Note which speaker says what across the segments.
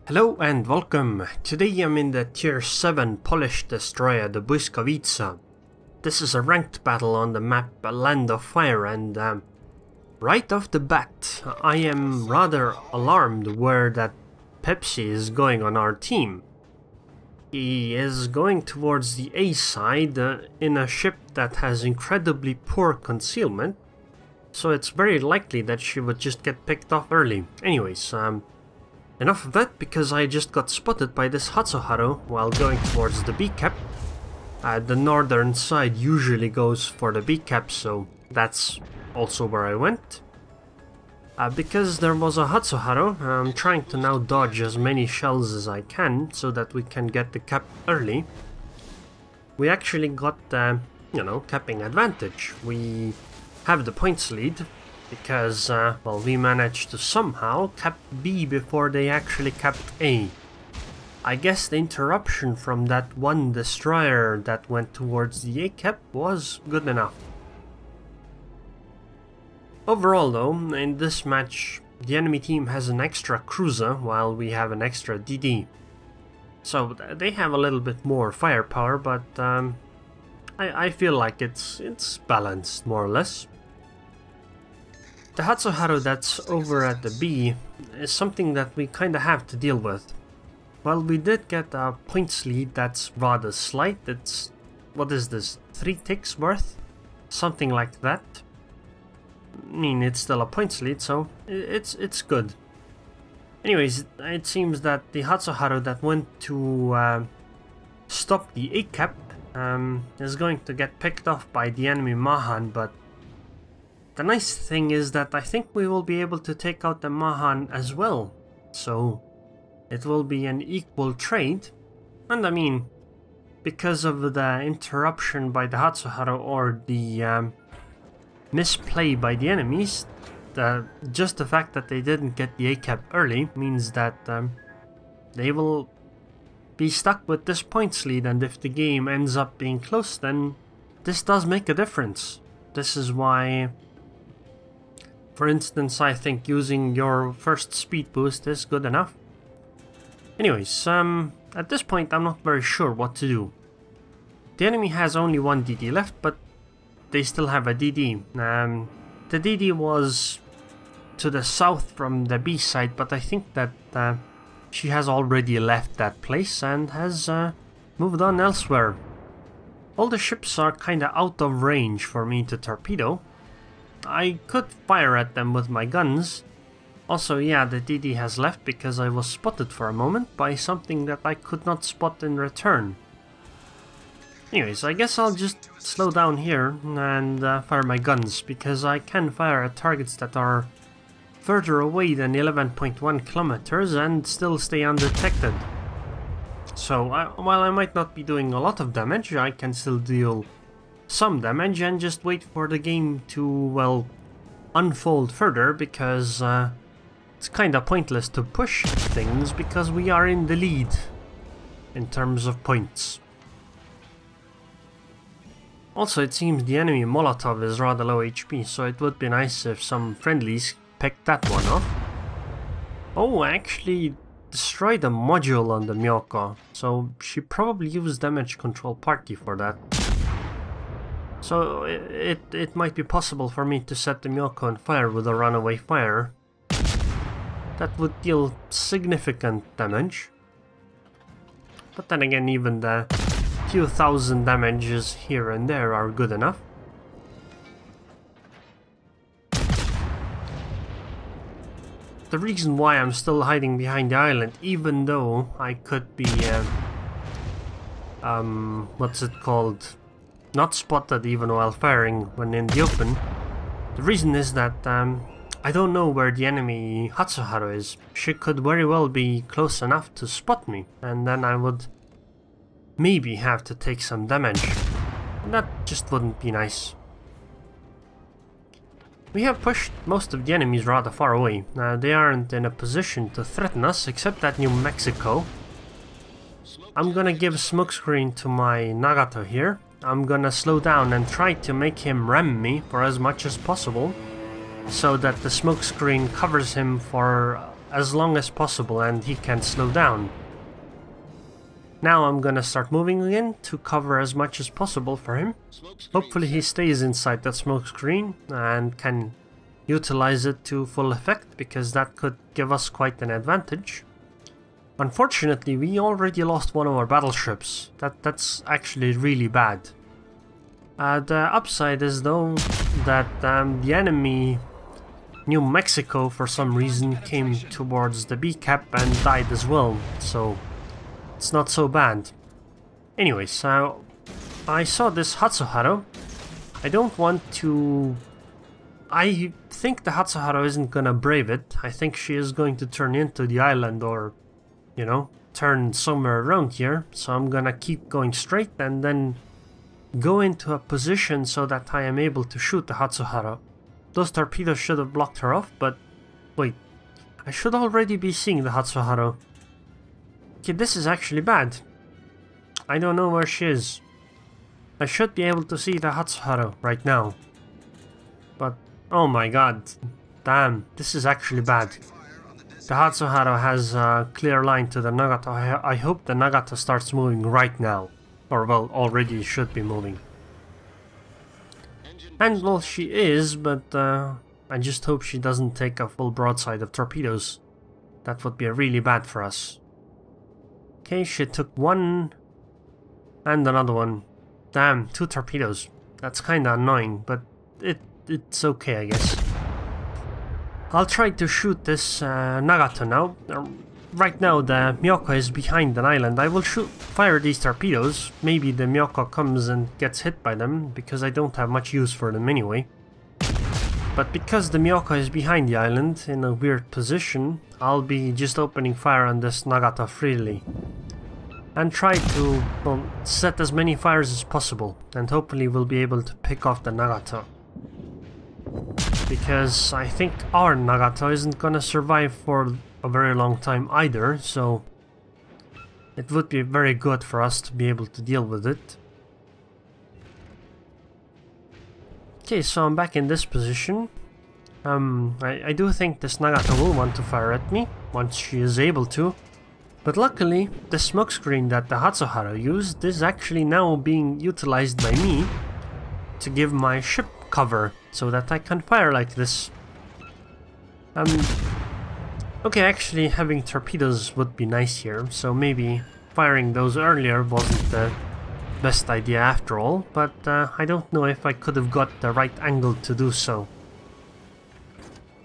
Speaker 1: Hello and welcome. Today I'm in the tier 7 polished destroyer, the Blyskawica. This is a ranked battle on the map Land of Fire, and right off the bat I am rather alarmed where that Pepsi is going on our team. He is going towards the A side in a ship that has incredibly poor concealment, so it's very likely that she would just get picked off early. Anyways, enough of that, because I just got spotted by this Hatsuharu while going towards the B cap. The northern side usually goes for the B cap, so that's also where I went. Because there was a Hatsuharu, I'm trying to now dodge as many shells as I can so that we can get the cap early. We actually got the, capping advantage. We have the points lead because, well, we managed to somehow cap B before they actually capped A. I guess the interruption from that one destroyer that went towards the A cap was good enough. Overall though, in this match, the enemy team has an extra cruiser while we have an extra DD. So they have a little bit more firepower, but I feel like it's balanced more or less. The Hatsuharu that's over at the B is something that we kinda have to deal with. Well, we did get a points lead that's rather slight. It's, what is this, 3 ticks worth? Something like that. I mean, it's still a points lead, so it's good. Anyways, it seems that the Hatsuharu that went to stop the A cap is going to get picked off by the enemy Mahan, but the nice thing is that I think we will be able to take out the Mahan as well, so it will be an equal trade. And I mean, because of the interruption by the Hatsuharu or the misplay by the enemies, just the fact that they didn't get the A cap early means that they will be stuck with this points lead, and if the game ends up being close, then this does make a difference. This is why, for instance, I think using your first speed boost is good enough. Anyways, at this point I'm not very sure what to do. The enemy has only one DD left, but they still have a DD. The DD was to the south from the B side, but I think that she has already left that place and has moved on elsewhere. All the ships are kinda out of range for me to torpedo. I could fire at them with my guns. Also, yeah, the DD has left because I was spotted for a moment by something that I could not spot in return. Anyways, I guess I'll just slow down here and fire my guns, because I can fire at targets that are further away than 11.1 kilometers and still stay undetected. So, while I might not be doing a lot of damage, I can still deal some damage and just wait for the game to, well, unfold further, because it's kinda pointless to push things because we are in the lead in terms of points. Also, it seems the enemy Molotov is rather low HP, so it would be nice if some friendlies picked that one off. Oh, I actually destroyed a module on the Myoko, so she probably used damage control party for that. So it might be possible for me to set the Myoko on fire with a runaway fire. That would deal significant damage. But then again, even the few thousand damages here and there are good enough. The reason why I'm still hiding behind the island, even though I could be what's it called, not spotted even while firing when in the open, the reason is that I don't know where the enemy Hatsuharu is. She could very well be close enough to spot me, and then I would maybe have to take some damage. And that just wouldn't be nice. We have pushed most of the enemies rather far away. They aren't in a position to threaten us, except at New Mexico. I'm gonna give smokescreen to my Nagato here. I'm gonna slow down and try to make him ram me for as much as possible, so that the smokescreen covers him for as long as possible and he can slow down. Now I'm gonna start moving again to cover as much as possible for him. Hopefully he stays inside that smoke screen and can utilize it to full effect, because that could give us quite an advantage. Unfortunately, we already lost one of our battleships. That's actually really bad. The upside is though that the enemy New Mexico for some reason came towards the B cap and died as well, so it's not so bad. Anyway, so I saw this Hatsuharu. I don't want to... I think the Hatsuharu isn't gonna brave it. I think she is going to turn into the island, or, you know, turn somewhere around here. So I'm gonna keep going straight and then go into a position so that I am able to shoot the Hatsuharu. Those torpedoes should have blocked her off, but wait, I should already be seeing the Hatsuharu. Okay, this is actually bad. I don't know where she is. I should be able to see the Hatsuharu right now. But, oh my god, damn, this is actually bad. The Hatsuharu has a clear line to the Nagato. I hope the Nagato starts moving right now. Or, well, already should be moving. And, well, she is, but I just hope she doesn't take a full broadside of torpedoes. That would be really bad for us. Okay, she took one and another one. Damn, 2 torpedoes. That's kinda annoying, but it's okay, I guess. I'll try to shoot this Nagato now. Right now the Myoko is behind an island. I will fire these torpedoes. Maybe the Myoko comes and gets hit by them, because I don't have much use for them anyway. But because the Myoko is behind the island in a weird position, I'll be just opening fire on this Nagato freely. And try to, well, set as many fires as possible, and hopefully we'll be able to pick off the Nagato. Because I think our Nagato isn't gonna survive for a very long time either, so it would be very good for us to be able to deal with it. Okay, so I'm back in this position. I do think this Nagato will want to fire at me once she is able to. But luckily, the smokescreen that the Hatsuharu used is actually now being utilized by me to give my ship cover, so that I can fire like this. Okay, actually having torpedoes would be nice here, so maybe firing those earlier wasn't the best idea after all, but I don't know if I could have got the right angle to do so.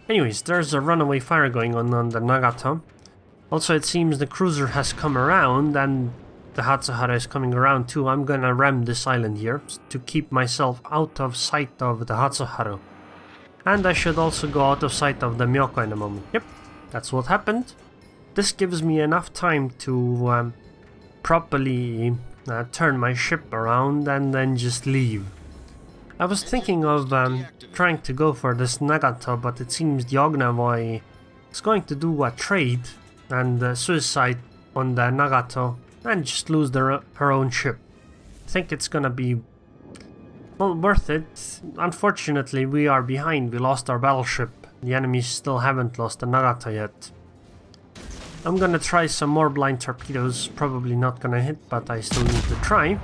Speaker 1: Anyways, there's a runaway fire going on the Nagato. Also, it seems the cruiser has come around and the Hatsuharu is coming around too. I'm gonna ram this island here to keep myself out of sight of the Hatsuharu. And I should also go out of sight of the Myoko in a moment. Yep, that's what happened. This gives me enough time to properly turn my ship around and then just leave. I was thinking of trying to go for this Nagato, but it seems the Ognavoy is going to do a trade and suicide on the Nagato and just lose her own ship. I think it's gonna be, well, worth it. Unfortunately, we are behind. We lost our battleship. The enemies still haven't lost the Nagato yet. I'm gonna try some more blind torpedoes. Probably not gonna hit, but I still need to try.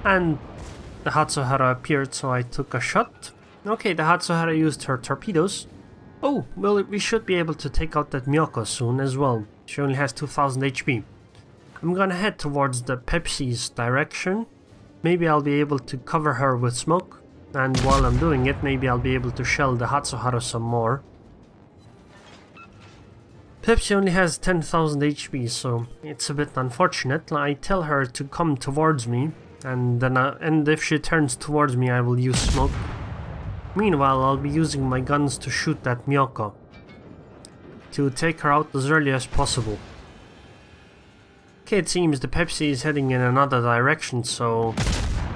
Speaker 1: And the Hatsuharu appeared, so I took a shot. Okay, the Hatsuharu used her torpedoes. Oh, well, we should be able to take out that Myoko soon as well. She only has 2000 HP. I'm gonna head towards the Pepsi's direction. Maybe I'll be able to cover her with smoke. And while I'm doing it, maybe I'll be able to shell the Hatsuharu some more. Pepsi only has 10,000 HP, so it's a bit unfortunate. I tell her to come towards me, and then and if she turns towards me, I will use smoke. Meanwhile, I'll be using my guns to shoot that Myoko, to take her out as early as possible. Okay, it seems the Pepsi is heading in another direction, so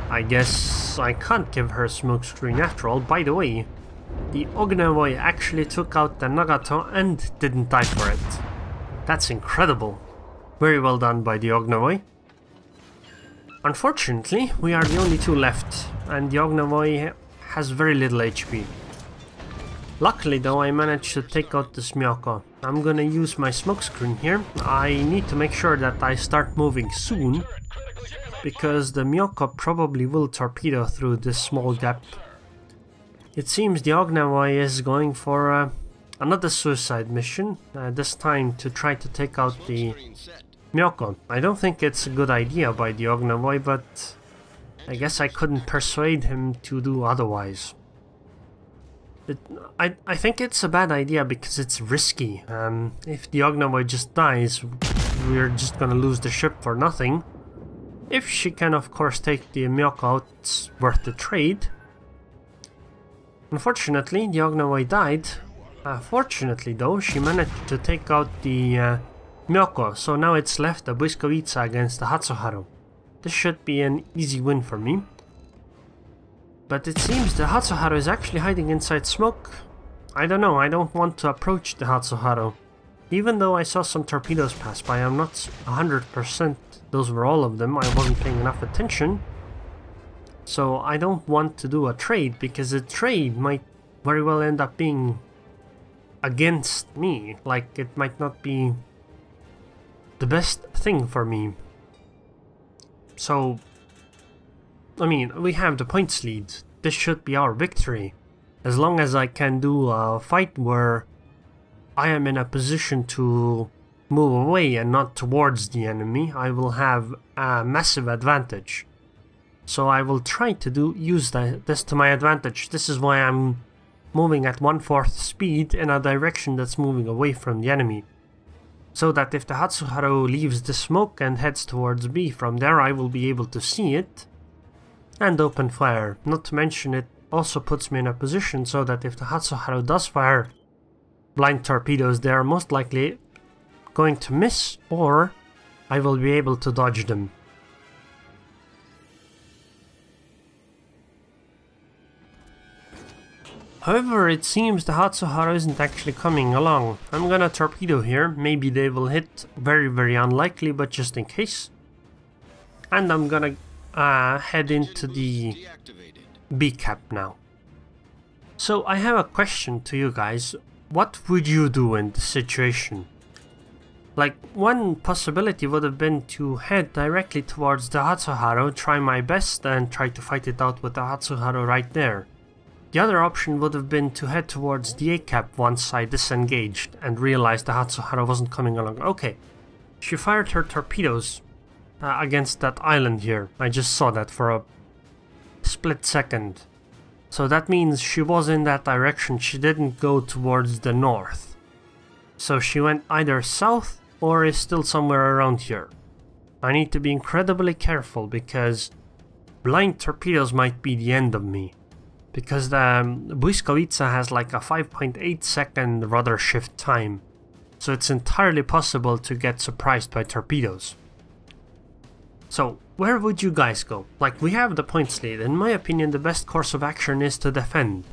Speaker 1: I guess I can't give her smoke screen after all. By the way, the Ognavoy actually took out the Nagato and didn't die for it. That's incredible. Very well done by the Ognavoy. Unfortunately, we are the only two left, and the Ognavoy has very little HP. Luckily though, I managed to take out this Myoko. I'm gonna use my smokescreen here. I need to make sure that I start moving soon, because the Myoko probably will torpedo through this small gap. It seems the Ognavoy is going for another suicide mission, this time to try to take out the Myoko. I don't think it's a good idea by the Ognavoy, but I guess I couldn't persuade him to do otherwise. I think it's a bad idea because it's risky. If the Ognavoy just dies, we're just gonna lose the ship for nothing. If she can of course take the Myoko out, it's worth the trade. Unfortunately, the Ognavoy died. Fortunately though, she managed to take out the Myoko, so now it's left the Blyskawica against the Hatsuharu. This should be an easy win for me. But it seems the Hatsuharu is actually hiding inside smoke. I don't know, I don't want to approach the Hatsuharu. Even though I saw some torpedoes pass by, I'm not 100% those were all of them, I wasn't paying enough attention. So I don't want to do a trade, because a trade might very well end up being against me. Like, it might not be the best thing for me. So, I mean, we have the points lead. This should be our victory. As long as I can do a fight where I am in a position to move away and not towards the enemy, I will have a massive advantage. So I will try to use this to my advantage. This is why I'm moving at 1/4 speed in a direction that's moving away from the enemy. So that if the Hatsuharu leaves the smoke and heads towards B, from there I will be able to see it and open fire. Not to mention, it also puts me in a position so that if the Hatsuharu does fire blind torpedoes, they are most likely going to miss, or I will be able to dodge them. However, it seems the Hatsuharu isn't actually coming along. I'm gonna torpedo here, maybe they will hit, very unlikely, but just in case. And I'm gonna head into the B cap now. So I have a question to you guys. What would you do in this situation? Like, one possibility would have been to head directly towards the Hatsuharu, try my best and try to fight it out with the Hatsuharu right there. The other option would have been to head towards the A cap once I disengaged and realized the Hatsuharu wasn't coming along. Okay, she fired her torpedoes against that island here. I just saw that for a split second. So that means she was in that direction, she didn't go towards the north. So she went either south or is still somewhere around here. I need to be incredibly careful because blind torpedoes might be the end of me. Because the Blyskawica has like a 5.8 second rudder shift time. So it's entirely possible to get surprised by torpedoes. So, where would you guys go? Like, we have the points lead. In my opinion, the best course of action is to defend.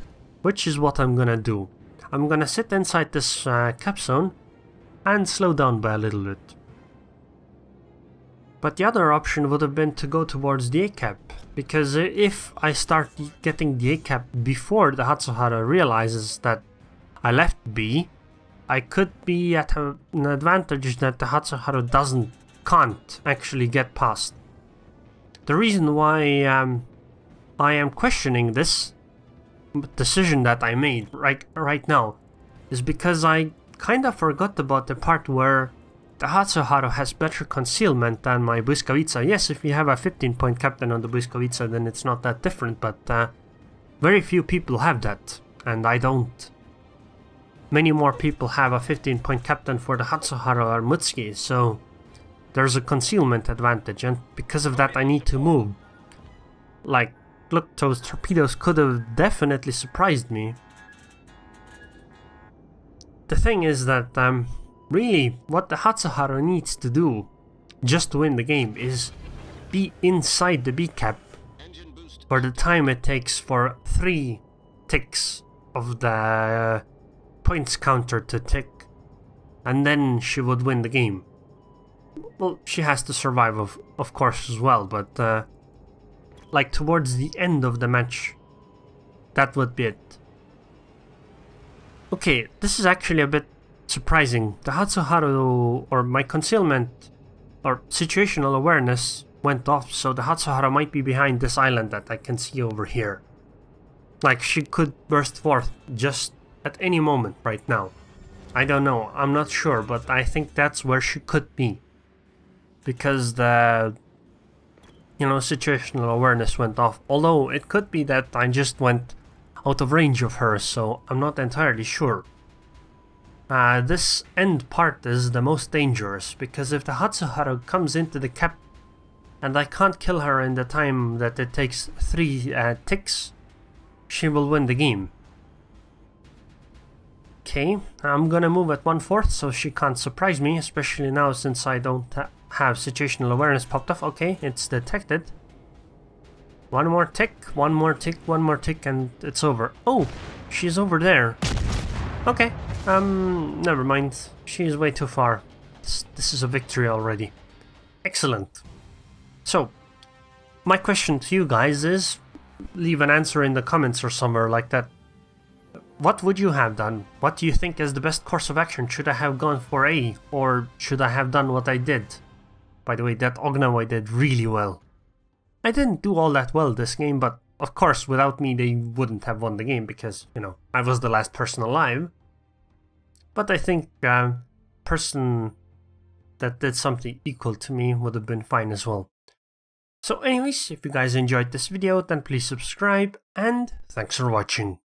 Speaker 1: Which is what I'm gonna do. I'm gonna sit inside this cap zone and slow down by a little bit. But the other option would have been to go towards the A cap. Because if I start getting the A cap before the Hatsuharu realizes that I left B, I could be at an advantage that the Hatsuharu can't actually get past. The reason why I am questioning this decision that I made right now is because I kind of forgot about the part where the Hatsuharu has better concealment than my Blyskawica. Yes, if you have a 15-point captain on the Blyskawica, then it's not that different, but very few people have that, and I don't. Many more people have a 15-point captain for the Hatsuharu or Mutsuki, so there's a concealment advantage, and because of that I need to move. Like, look, those torpedoes could have definitely surprised me. The thing is that really, what the Hatsuharu needs to do, just to win the game, is be inside the B cap for the time it takes for 3 ticks of the points counter to tick, and then she would win the game. Well, she has to survive of course as well, but like towards the end of the match, that would be it. Okay, this is actually a bit surprising. The Hatsuharu, or my concealment, or situational awareness went off, so the Hatsuharu might be behind this island that I can see over here. Like, she could burst forth just at any moment right now. I don't know, I'm not sure, but I think that's where she could be. Because the, situational awareness went off. Although, it could be that I just went out of range of her, so I'm not entirely sure. This end part is the most dangerous, because if the Hatsuharu comes into the cap and I can't kill her in the time that it takes 3 ticks, she will win the game. Okay, I'm gonna move at 1/4 so she can't surprise me, especially now since I don't have situational awareness popped off. Okay, it's detected. One more tick, one more tick, one more tick, and it's over. Oh, she's over there. Okay, never mind. She's way too far. This is a victory already. Excellent. So, my question to you guys is, leave an answer in the comments or somewhere like that. What would you have done? What do you think is the best course of action? Should I have gone for A, or should I have done what I did? By the way, that Ognawa did really well. I didn't do all that well this game, but of course without me they wouldn't have won the game because, I was the last person alive. But I think person that did something equal to me would have been fine as well. So anyways, if you guys enjoyed this video, then please subscribe, and thanks for watching.